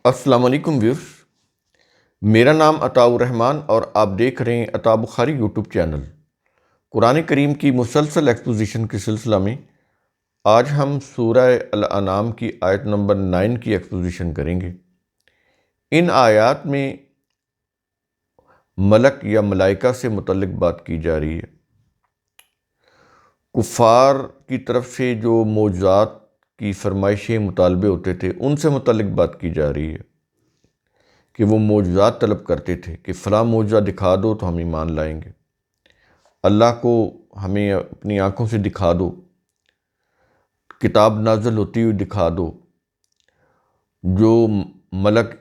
السلام علیکم ویورز، میرا نام عطاء الرحمن اور آپ دیکھ رہے ہیں عطاء بخاری یوٹیوب چینل۔ قرآن کریم کی مسلسل ایکسپوزیشن کے سلسلہ میں آج ہم سورہ الانعام کی آیت نمبر 9 کی ایکسپوزیشن کریں گے۔ ان آیات میں ملک یا ملائکہ سے متعلق بات کی جا رہی ہے۔ کفار کی طرف سے جو معجزات کی فرمائشیں مطالبے ہوتے تھے ان سے متعلق بات کی جا رہی ہے کہ وہ معجزات طلب کرتے تھے کہ فلاں معجزہ دکھا دو تو ہم ایمان لائیں گے، اللہ کو ہمیں اپنی آنکھوں سے دکھا دو، کتاب نازل ہوتی ہوئی دکھا دو، جو ملک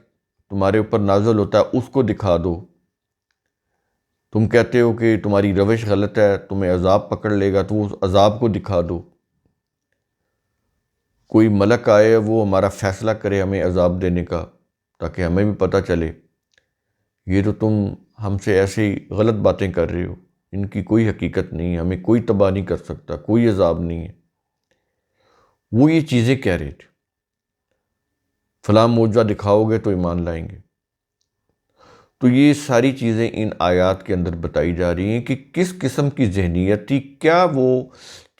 تمہارے اوپر نازل ہوتا ہے اس کو دکھا دو، تم کہتے ہو کہ تمہاری روش غلط ہے، تمہیں عذاب پکڑ لے گا تو اس عذاب کو دکھا دو، کوئی ملک آئے وہ ہمارا فیصلہ کرے ہمیں عذاب دینے کا تاکہ ہمیں بھی پتہ چلے یہ تو تم ہم سے ایسی غلط باتیں کر رہے ہو، ان کی کوئی حقیقت نہیں ہے، ہمیں کوئی تباہ نہیں کر سکتا، کوئی عذاب نہیں ہے۔ وہ یہ چیزیں کہہ رہے تھے، فلاں معجزہ دکھاؤ گے تو ایمان لائیں گے۔ تو یہ ساری چیزیں ان آیات کے اندر بتائی جا رہی ہیں کہ کس قسم کی ذہنیت تھی، کیا وہ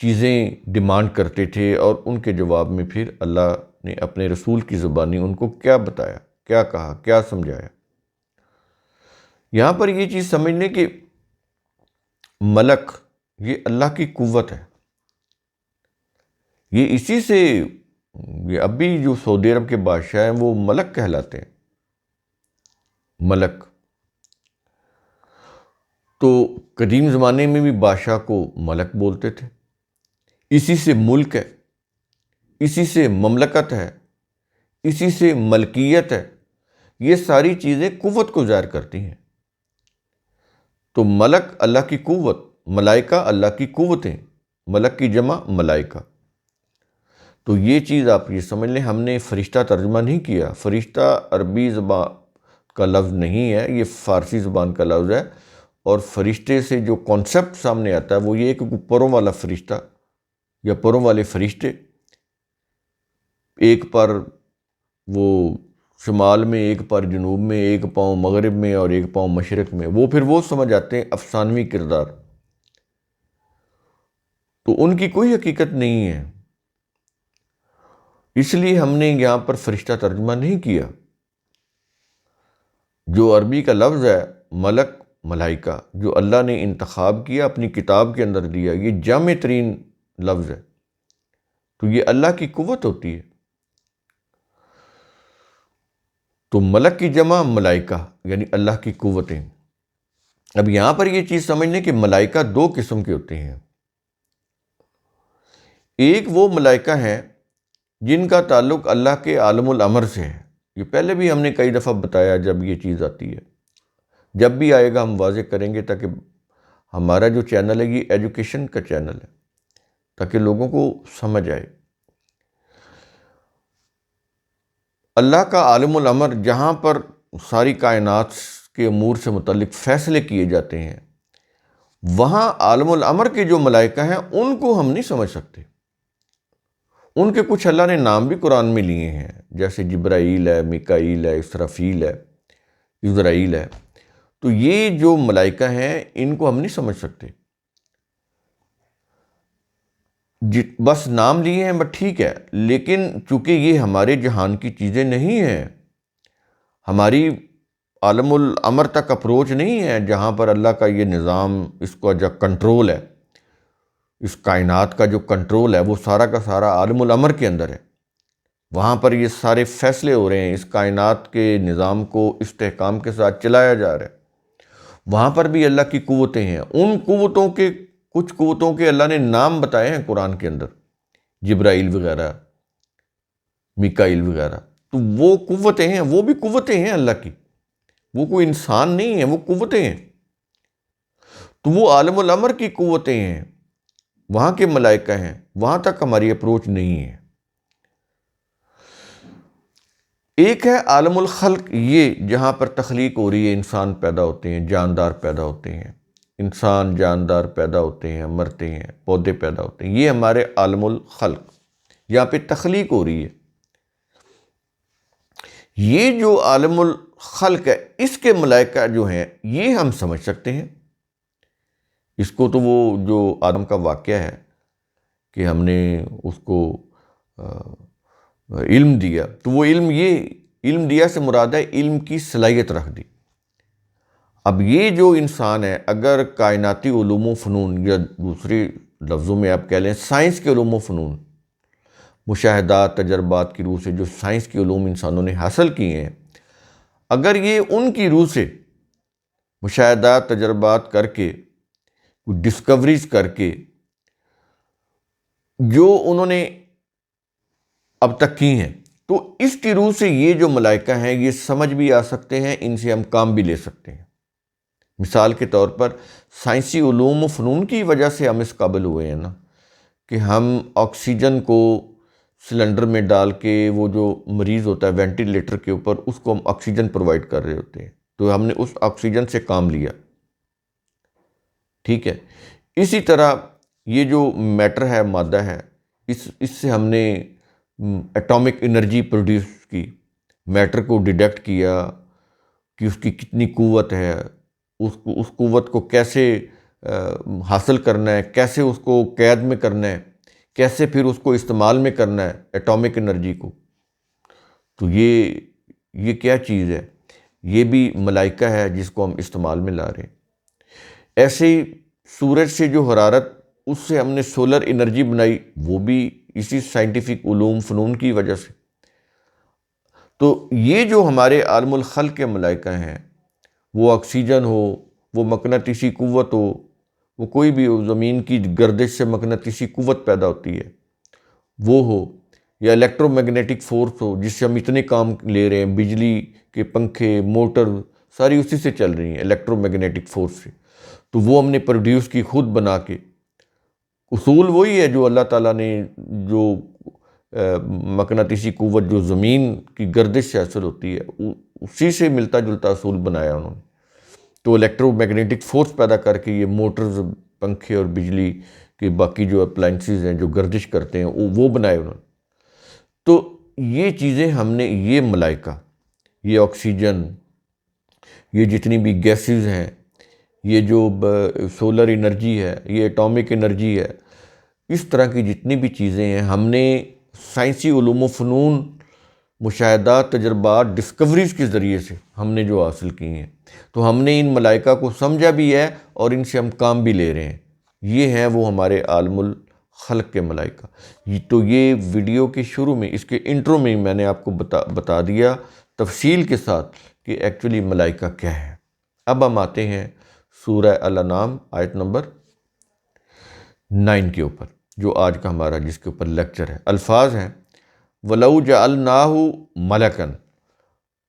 چیزیں ڈیمانڈ کرتے تھے، اور ان کے جواب میں پھر اللہ نے اپنے رسول کی زبانی ان کو کیا بتایا، کیا کہا، کیا سمجھایا۔ یہاں پر یہ چیز سمجھ لیں کہ ملک یہ اللہ کی قوت ہے، یہ اسی سے یہ اب بھی جو سعودی عرب کے بادشاہ ہیں وہ ملک کہلاتے ہیں، ملک۔ تو قدیم زمانے میں بھی بادشاہ کو ملک بولتے تھے، اسی سے ملک ہے، اسی سے مملکت ہے، اسی سے ملکیت ہے، یہ ساری چیزیں قوت کو ظاہر کرتی ہیں۔ تو ملک اللہ کی قوت، ملائکہ اللہ کی قوتیں، ملک کی جمع ملائکہ۔ تو یہ چیز آپ یہ سمجھ لیں، ہم نے فرشتہ ترجمہ نہیں کیا، فرشتہ عربی زبان کا لفظ نہیں ہے، یہ فارسی زبان کا لفظ ہے، اور فرشتے سے جو کانسیپٹ سامنے آتا ہے وہ یہ کہ پروں والا فرشتہ یا پروں والے فرشتے، ایک پر وہ شمال میں، ایک پر جنوب میں، ایک پاؤں مغرب میں اور ایک پاؤں مشرق میں، وہ پھر وہ سمجھ آتے ہیں افسانوی کردار، تو ان کی کوئی حقیقت نہیں ہے۔ اس لیے ہم نے یہاں پر فرشتہ ترجمہ نہیں کیا۔ جو عربی کا لفظ ہے ملک، ملائکہ، جو اللہ نے انتخاب کیا اپنی کتاب کے اندر دیا، یہ جامع ترین لفظ ہے، تو یہ اللہ کی قوت ہوتی ہے۔ تو ملک کی جمع ملائکہ یعنی اللہ کی قوتیں۔ اب یہاں پر یہ چیز سمجھنے کہ ملائکہ دو قسم کے ہوتے ہیں۔ ایک وہ ملائکہ ہیں جن کا تعلق اللہ کے عالم الامر سے ہے، یہ پہلے بھی ہم نے کئی دفعہ بتایا، جب یہ چیز آتی ہے، جب بھی آئے گا ہم واضح کریں گے، تاکہ ہمارا جو چینل ہے یہ ایجوکیشن کا چینل ہے، تاکہ لوگوں کو سمجھ آئے۔ اللہ کا عالم الامر جہاں پر ساری کائنات کے امور سے متعلق فیصلے کیے جاتے ہیں، وہاں عالم الامر کے جو ملائکہ ہیں ان کو ہم نہیں سمجھ سکتے۔ ان کے کچھ اللہ نے نام بھی قرآن میں لیے ہیں، جیسے جبرائیل ہے، میکائیل ہے، اسرافیل ہے، عزرائیل ہے۔ تو یہ جو ملائکہ ہیں ان کو ہم نہیں سمجھ سکتے، بس نام لیے ہیں، بس ٹھیک ہے، لیکن چونکہ یہ ہمارے جہان کی چیزیں نہیں ہیں، ہماری عالم الامر تک اپروچ نہیں ہے، جہاں پر اللہ کا یہ نظام، اس کا جو کنٹرول ہے، اس کائنات کا جو کنٹرول ہے وہ سارا کا سارا عالم الامر کے اندر ہے، وہاں پر یہ سارے فیصلے ہو رہے ہیں، اس کائنات کے نظام کو استحکام کے ساتھ چلایا جا رہا ہے، وہاں پر بھی اللہ کی قوتیں ہیں۔ ان قوتوں کے کچھ قوتوں کے اللہ نے نام بتائے ہیں قرآن کے اندر، جبرائیل وغیرہ، میکائیل وغیرہ۔ تو وہ قوتیں ہیں، وہ بھی قوتیں ہیں اللہ کی، وہ کوئی انسان نہیں ہے، وہ قوتیں ہیں۔ تو وہ عالم الامر کی قوتیں ہیں، وہاں کے ملائکہ ہیں، وہاں تک ہماری اپروچ نہیں ہے۔ ایک ہے عالم الخلق، یہ جہاں پر تخلیق ہو رہی ہے، انسان پیدا ہوتے ہیں، جاندار پیدا ہوتے ہیں، انسان جاندار پیدا ہوتے ہیں، مرتے ہیں، پودے پیدا ہوتے ہیں، یہ ہمارے عالم الخلق، یہاں پہ تخلیق ہو رہی ہے۔ یہ جو عالم الخلق ہے اس کے ملائکہ جو ہیں یہ ہم سمجھ سکتے ہیں. اس کو تو وہ جو آدم کا واقعہ ہے کہ ہم نے اس کو علم دیا، تو وہ علم دیا سے مراد ہے علم کی صلاحیت رکھ دی. اب یہ جو انسان ہے اگر کائناتی علوم و فنون، یا دوسرے لفظوں میں آپ کہہ لیں سائنس کے علوم و فنون، مشاہدات تجربات کی روح سے جو سائنس کے علوم انسانوں نے حاصل کیے ہیں، اگر یہ ان کی روح سے مشاہدات تجربات کر کے ڈسکوریز کر کے جو انہوں نے اب تک کی ہیں، تو اس کی روح سے یہ جو ملائکہ ہیں یہ سمجھ بھی آ سکتے ہیں، ان سے ہم کام بھی لے سکتے ہیں. مثال کے طور پر سائنسی علوم و فنون کی وجہ سے ہم اس قابل ہوئے ہیں نا کہ ہم آکسیجن کو سلنڈر میں ڈال کے وہ جو مریض ہوتا ہے وینٹیلیٹر کے اوپر اس کو ہم آکسیجن پرووائڈ کر رہے ہوتے ہیں، تو ہم نے اس آکسیجن سے کام لیا. ٹھیک ہے. اسی طرح یہ جو میٹر ہے، مادہ ہے، اس سے ہم نے ایٹامک انرجی پروڈیوس کی، میٹر کو ڈیٹیکٹ کیا کہ اس کی کتنی قوت ہے، اس قوت کو کیسے حاصل کرنا ہے، کیسے اس کو قید میں کرنا ہے، کیسے پھر اس کو استعمال میں کرنا ہے ایٹامک انرجی کو. تو یہ کیا چیز ہے؟ یہ بھی ملائکہ ہے جس کو ہم استعمال میں لا رہے ہیں. ایسے ہی سورج سے جو حرارت، اس سے ہم نے سولر انرجی بنائی، وہ بھی اسی سائنٹیفک علوم فنون کی وجہ سے. تو یہ جو ہمارے عالم الخلق کے ملائکہ ہیں، وہ آکسیجن ہو، وہ مقناطیسی قوت ہو، وہ کوئی بھی ہو، زمین کی گردش سے مقناطیسی قوت پیدا ہوتی ہے وہ ہو، یا الیکٹرو میگنیٹک فورس ہو جس سے ہم اتنے کام لے رہے ہیں، بجلی کے پنکھے، موٹر ساری اسی سے چل رہی ہیں، الیکٹرو میگنیٹک فورس سے. تو وہ ہم نے پروڈیوس کی خود بنا کے. اصول وہی ہے جو اللہ تعالیٰ نے جو مقناطیسی قوت جو زمین کی گردش سے حاصل ہوتی ہے اسی سے ملتا جلتا اصول بنایا انہوں نے. تو الیکٹرو میگنیٹک فورس پیدا کر کے یہ موٹرز، پنکھے اور بجلی کے باقی جو اپلائنسز ہیں جو گردش کرتے ہیں وہ بنائے انہوں نے. تو یہ چیزیں ہم نے، یہ ملائکہ، یہ آکسیجن، یہ جتنی بھی گیسز ہیں، یہ جو سولر انرجی ہے، یہ ایٹامک انرجی ہے، اس طرح کی جتنی بھی چیزیں ہیں ہم نے سائنسی علوم و فنون، مشاہدات، تجربات، ڈسکوریز کے ذریعے سے ہم نے جو حاصل کی ہیں، تو ہم نے ان ملائکہ کو سمجھا بھی ہے اور ان سے ہم کام بھی لے رہے ہیں. یہ ہیں وہ ہمارے عالم الخلق کے ملائکہ. تو یہ ویڈیو کے شروع میں، اس کے انٹرو میں میں نے آپ کو بتا دیا تفصیل کے ساتھ کہ ایکچولی ملائکہ کیا ہے. اب ہم آتے ہیں سورہ الانعام آیت نمبر 9 کے اوپر، جو آج کا ہمارا جس کے اوپر لیکچر ہے. الفاظ ہیں وَلَوْ جَعَلْنَاهُ مَلَكًا،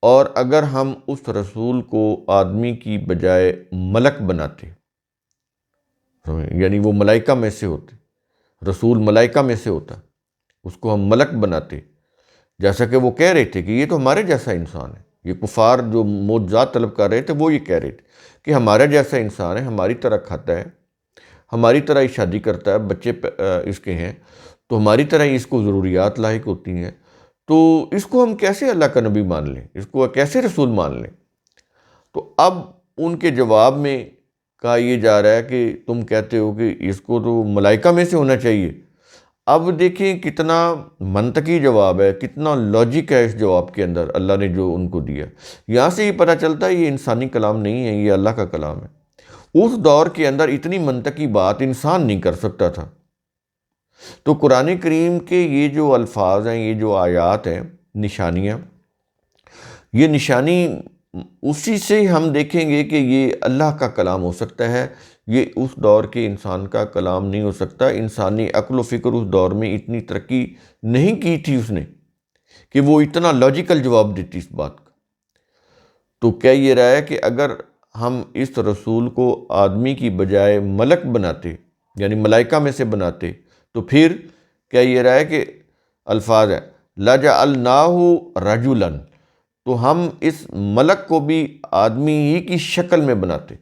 اور اگر ہم اس رسول کو آدمی کی بجائے ملک بناتے، یعنی وہ ملائکہ میں سے ہوتے، رسول ملائکہ میں سے ہوتا، اس کو ہم ملک بناتے، جیسا کہ وہ کہہ رہے تھے کہ یہ تو ہمارے جیسا انسان ہے. یہ کفار جو معجزات طلب کر رہے تھے وہ یہ کہہ رہے تھے کہ ہمارا جیسا انسان ہے، ہماری طرح کھاتا ہے، ہماری طرح ہی شادی کرتا ہے، بچے اس کے ہیں، تو ہماری طرح ہی اس کو ضروریات لاحق ہوتی ہیں، تو اس کو ہم کیسے اللہ کا نبی مان لیں، اس کو کیسے رسول مان لیں. تو اب ان کے جواب میں کہا یہ جا رہا ہے کہ تم کہتے ہو کہ اس کو تو ملائکہ میں سے ہونا چاہیے. اب دیکھیں کتنا منطقی جواب ہے، کتنا لاجک ہے اس جواب کے اندر اللہ نے جو ان کو دیا. یہاں سے یہ پتہ چلتا ہے یہ انسانی کلام نہیں ہے، یہ اللہ کا کلام ہے. اس دور کے اندر اتنی منطقی بات انسان نہیں کر سکتا تھا. تو قرآن کریم کے یہ جو الفاظ ہیں، یہ جو آیات ہیں، نشانیاں، یہ نشانی اسی سے ہم دیکھیں گے کہ یہ اللہ کا کلام ہو سکتا ہے، یہ اس دور کے انسان کا کلام نہیں ہو سکتا. انسانی عقل و فکر اس دور میں اتنی ترقی نہیں کی تھی اس نے کہ وہ اتنا لاجیکل جواب دیتی اس بات کا. تو کہہ یہ رہا ہے کہ اگر ہم اس رسول کو آدمی کی بجائے ملک بناتے، یعنی ملائکہ میں سے بناتے، تو پھر کہہ یہ رہا ہے کہ الفاظ ہے لَجَعَلْنَاهُ رَجُلًا، تو ہم اس ملک کو بھی آدمی ہی کی شکل میں بناتے.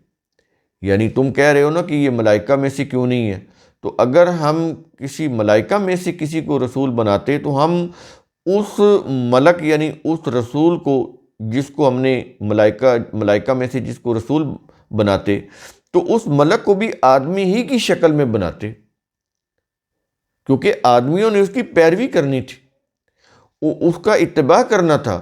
یعنی تم کہہ رہے ہو نا کہ یہ ملائکہ میں سے کیوں نہیں ہے، تو اگر ہم کسی ملائکہ میں سے کسی کو رسول بناتے تو ہم اس ملک یعنی اس رسول کو جس کو ہم نے ملائکہ میں سے جس کو رسول بناتے، تو اس ملک کو بھی آدمی ہی کی شکل میں بناتے، کیونکہ آدمیوں نے اس کی پیروی کرنی تھی، اس کا اتباع کرنا تھا،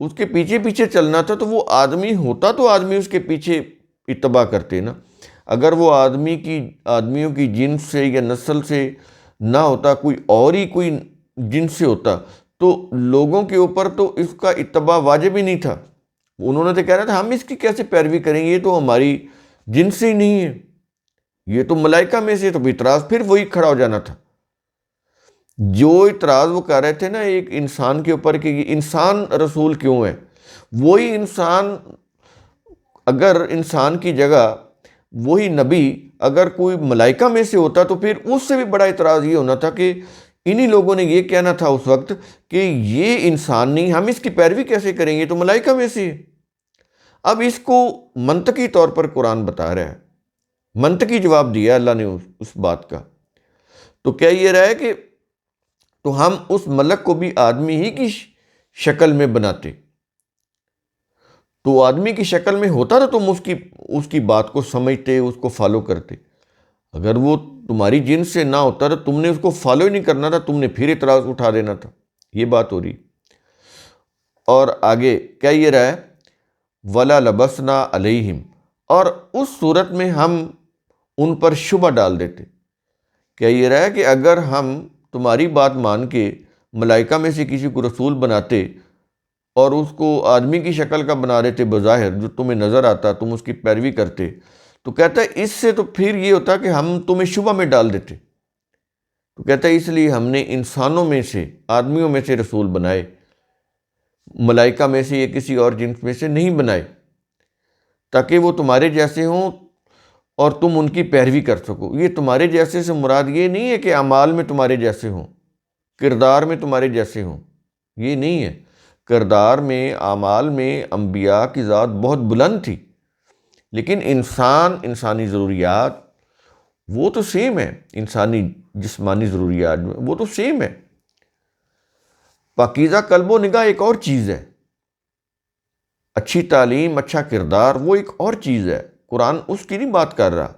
اس کے پیچھے پیچھے چلنا تھا، تو وہ آدمی ہوتا تو آدمی اس کے پیچھے اتباع کرتے نا۔ اگر وہ آدمیوں کی جنس سے یا نسل سے نہ ہوتا، کوئی اور ہی کوئی جنس سے ہوتا، تو لوگوں کے اوپر تو اس کا اتباع واجب ہی نہیں تھا۔ انہوں نے تو کہہ رہا تھا ہم اس کی کیسے پیروی کریں گے، یہ تو ہماری جنس سے ہی نہیں ہے، یہ تو ملائکہ میں سے، تو اعتراض پھر وہی کھڑا ہو جانا تھا جو اعتراض وہ کر رہے تھے نا ایک انسان کے اوپر، کہ یہ انسان رسول کیوں ہے۔ وہی انسان، اگر انسان کی جگہ وہی نبی اگر کوئی ملائکہ میں سے ہوتا، تو پھر اس سے بھی بڑا اعتراض یہ ہونا تھا کہ انہی لوگوں نے یہ کہنا تھا اس وقت کہ یہ انسان نہیں، ہم اس کی پیروی کیسے کریں گے، تو ملائکہ میں سے ہے۔ اب اس کو منطقی طور پر قرآن بتا رہا ہے، منطقی جواب دیا اللہ نے اس بات کا۔ تو کیا یہ رہا ہے کہ تو ہم اس ملک کو بھی آدمی ہی کی شکل میں بناتے، تو آدمی کی شکل میں ہوتا تو تم اس کی بات کو سمجھتے، اس کو فالو کرتے۔ اگر وہ تمہاری جنس سے نہ ہوتا تو تم نے اس کو فالو ہی نہیں کرنا تھا، تم نے پھر اعتراض اٹھا دینا تھا۔ یہ بات ہو رہی۔ اور آگے کیا یہ رہا ہے، وَلَا لَبَسْنَا عَلَيْهِمْ، اور اس صورت میں ہم ان پر شبہ ڈال دیتے۔ کیا یہ رہا ہے کہ اگر ہم تمہاری بات مان کے ملائکہ میں سے کسی کو رسول بناتے اور اس کو آدمی کی شکل کا بنا دیتے بظاہر، جو تمہیں نظر آتا، تم اس کی پیروی کرتے، تو کہتا ہے اس سے تو پھر یہ ہوتا کہ ہم تمہیں شبہ میں ڈال دیتے۔ تو کہتا ہے اس لیے ہم نے انسانوں میں سے، آدمیوں میں سے رسول بنائے، ملائکہ میں سے یا کسی اور جنس میں سے نہیں بنائے، تاکہ وہ تمہارے جیسے ہوں اور تم ان کی پیروی کر سکو۔ یہ تمہارے جیسے سے مراد یہ نہیں ہے کہ اعمال میں تمہارے جیسے ہوں، کردار میں تمہارے جیسے ہوں، یہ نہیں ہے۔ کردار میں، اعمال میں انبیاء کی ذات بہت بلند تھی، لیکن انسانی ضروریات وہ تو سیم ہے، انسانی جسمانی ضروریات وہ تو سیم ہے۔ پاکیزہ قلب و نگاہ ایک اور چیز ہے، اچھی تعلیم، اچھا کردار وہ ایک اور چیز ہے۔ قرآن اس کی نہیں بات کر رہا،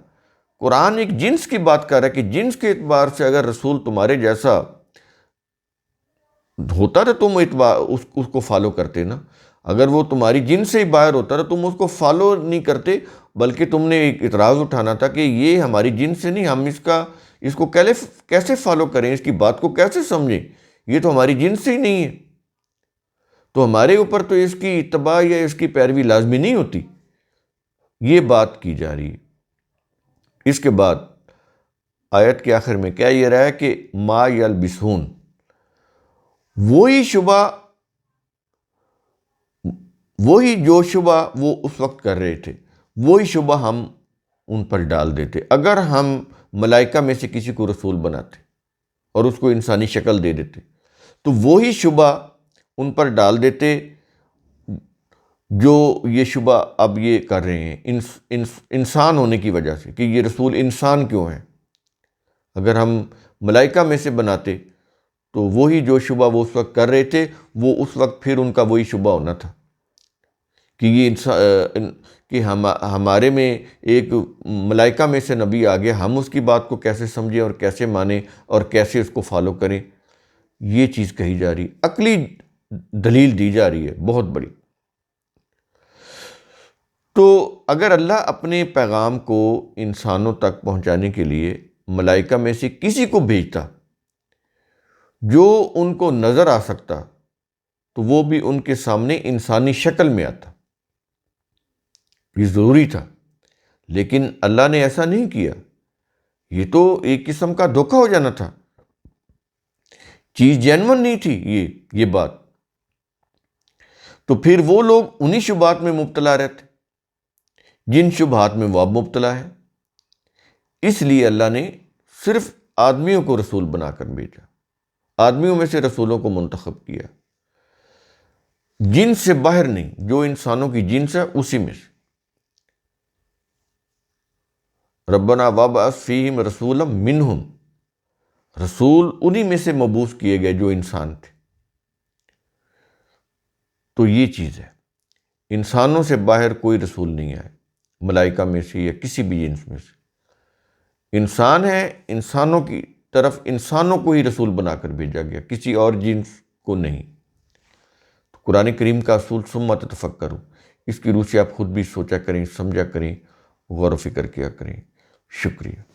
قرآن ایک جنس کی بات کر رہا ہے کہ جنس کے اعتبار سے اگر رسول تمہارے جیسا ہوتا تو تم اس کو فالو کرتے نا۔ اگر وہ تمہاری جنس سے ہی باہر ہوتا تو تم اس کو فالو نہیں کرتے، بلکہ تم نے ایک اعتراض اٹھانا تھا کہ یہ ہماری جنس سے نہیں، ہم اس کو کیسے فالو کریں، اس کی بات کو کیسے سمجھیں، یہ تو ہماری جنس سے ہی نہیں ہے، تو ہمارے اوپر تو اس کی اتباع یا اس کی پیروی لازمی نہیں ہوتی۔ یہ بات کی جا رہی ہے۔ اس کے بعد آیت کے آخر میں کیا یہ رہا ہے کہ ما یلبسون، وہی جو شبہ وہ اس وقت کر رہے تھے، وہی شبہ ہم ان پر ڈال دیتے اگر ہم ملائکہ میں سے کسی کو رسول بناتے اور اس کو انسانی شکل دے دیتے، تو وہی شبہ ان پر ڈال دیتے جو یہ شبہ اب یہ کر رہے ہیں انسان ہونے کی وجہ سے، کہ یہ رسول انسان کیوں ہے۔ اگر ہم ملائکہ میں سے بناتے تو وہی جو شبہ وہ اس وقت کر رہے تھے، وہ اس وقت پھر ان کا وہی شبہ ہونا تھا کہ یہ کہ ہمارے میں ایک ملائکہ میں سے نبی آ گیا، ہم اس کی بات کو کیسے سمجھیں اور کیسے مانیں اور کیسے اس کو فالو کریں۔ یہ چیز کہی جا رہی، عقلی دلیل دی جا رہی ہے بہت بڑی۔ تو اگر اللہ اپنے پیغام کو انسانوں تک پہنچانے کے لیے ملائکہ میں سے کسی کو بھیجتا جو ان کو نظر آ سکتا، تو وہ بھی ان کے سامنے انسانی شکل میں آتا، یہ ضروری تھا، لیکن اللہ نے ایسا نہیں کیا۔ یہ تو ایک قسم کا دھوکہ ہو جانا تھا، چیز جینون نہیں تھی یہ بات، تو پھر وہ لوگ انہی شبہات میں مبتلا رہتے جن شبہات میں وہ اب مبتلا ہے۔ اس لیے اللہ نے صرف آدمیوں کو رسول بنا کر بھیجا، آدمیوں میں سے رسولوں کو منتخب کیا، جن سے باہر نہیں، جو انسانوں کی جنس ہے اسی میں سے۔ ربنا وابعث فیہم رسولا منہم، رسول انہی میں سے مبعوث کیے گئے جو انسان تھے۔ تو یہ چیز ہے، انسانوں سے باہر کوئی رسول نہیں آئے، ملائکہ میں سے یا کسی بھی جنس میں سے۔ انسان ہے، انسانوں کی طرف انسانوں کو ہی رسول بنا کر بھیجا گیا، کسی اور جنس کو نہیں۔ تو قرآن کریم کا اصول ثم تتفکروا، اس کی روح سے آپ خود بھی سوچا کریں، سمجھا کریں، غور و فکر کیا کریں۔ شکریہ۔